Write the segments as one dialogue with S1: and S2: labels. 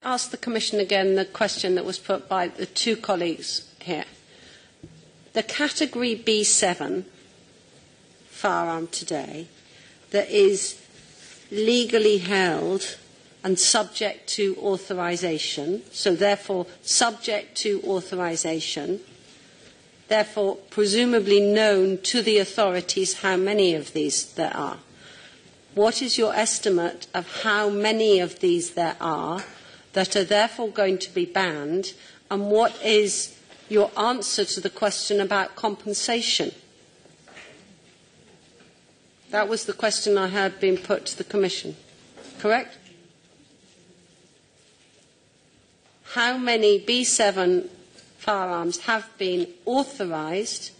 S1: ask the Commission again the question that was put by the two colleagues here. The category B7 firearm today that is legally held and subject to authorisation, so therefore subject to authorisation, therefore presumably known to the authorities how many of these there are. What is your estimate of how many of these there are that are therefore going to be banned, and what is your answer to the question about compensation? That was the question I heard being put to the Commission. Correct? How many B7 firearms have been authorised,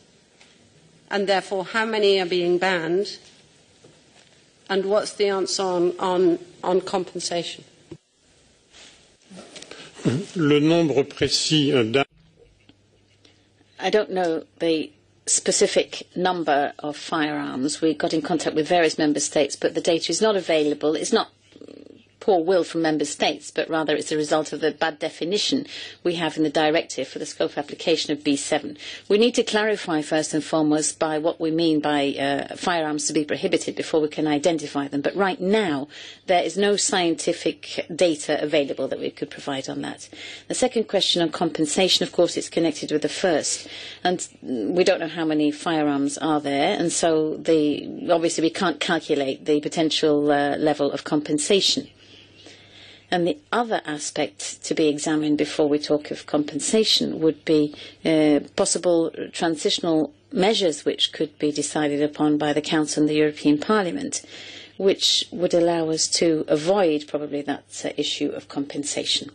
S1: and therefore how many are being banned, and what's the answer on compensation?
S2: Le nombre précis
S3: I don't know the specific number of firearms. We got in contact with various member states, but the data is not available. It's not poor will from member states, but rather it's a result of the bad definition we have in the directive for the scope of application of B7. We need to clarify first and foremost by what we mean by firearms to be prohibited before we can identify them. But right now, there is no scientific data available that we could provide on that. The second question on compensation, of course, it's connected with the first. And we don't know how many firearms are there, and so obviously we can't calculate the potential level of compensation. And the other aspect to be examined before we talk of compensation would be possible transitional measures which could be decided upon by the Council and the European Parliament, which would allow us to avoid probably that issue of compensation.